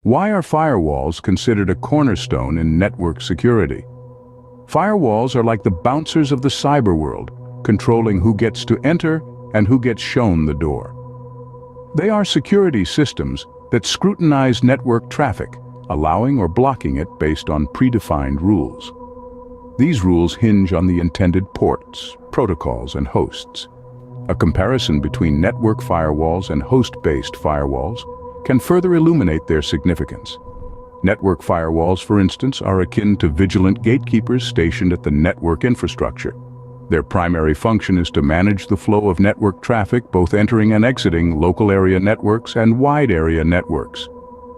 Why are firewalls considered a cornerstone in network security? Firewalls are like the bouncers of the cyber world, controlling who gets to enter and who gets shown the door. They are security systems that scrutinize network traffic, allowing or blocking it based on predefined rules. These rules hinge on the intended ports, protocols, and hosts. A comparison between network firewalls and host-based firewalls can further illuminate their significance. Network firewalls, for instance, are akin to vigilant gatekeepers stationed at the network infrastructure. Their primary function is to manage the flow of network traffic, both entering and exiting local area networks and wide area networks.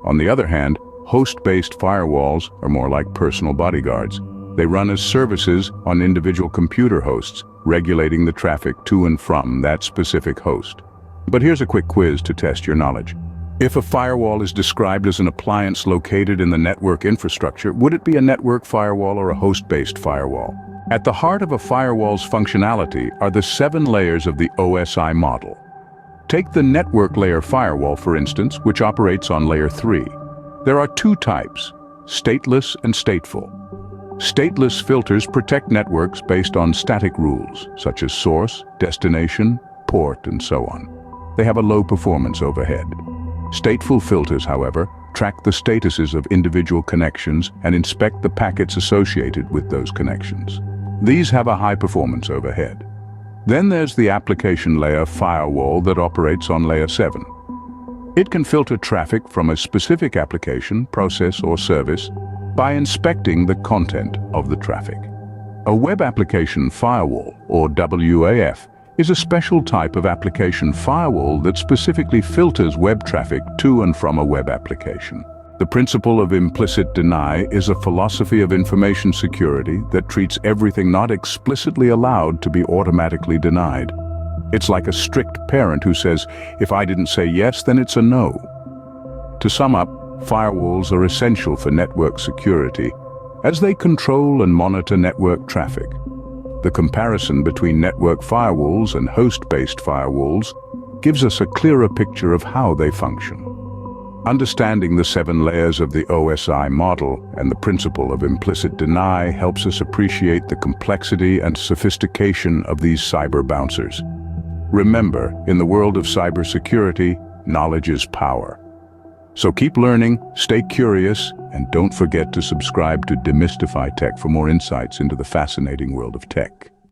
On the other hand, host-based firewalls are more like personal bodyguards. They run as services on individual computer hosts, regulating the traffic to and from that specific host. But here's a quick quiz to test your knowledge. If a firewall is described as an appliance located in the network infrastructure, would it be a network firewall or a host-based firewall? At the heart of a firewall's functionality are the 7 layers of the OSI model. Take the network layer firewall, for instance, which operates on layer 3. There are 2 types, stateless and stateful. Stateless filters protect networks based on static rules, such as source, destination, port, and so on. They have a low performance overhead. Stateful filters, however, track the statuses of individual connections and inspect the packets associated with those connections. These have a high performance overhead. Then there's the application layer firewall that operates on layer 7. It can filter traffic from a specific application, process, or service by inspecting the content of the traffic. A web application firewall, or WAF, is a special type of application firewall that specifically filters web traffic to and from a web application. The principle of implicit deny is a philosophy of information security that treats everything not explicitly allowed to be automatically denied. It's like a strict parent who says, if I didn't say yes, then it's a no. To sum up, firewalls are essential for network security as they control and monitor network traffic. The comparison between network firewalls and host-based firewalls gives us a clearer picture of how they function. Understanding the 7 layers of the OSI model and the principle of implicit deny helps us appreciate the complexity and sophistication of these cyber bouncers. Remember, in the world of cybersecurity, knowledge is power. So keep learning, stay curious, and don't forget to subscribe to Demystify Tech for more insights into the fascinating world of tech.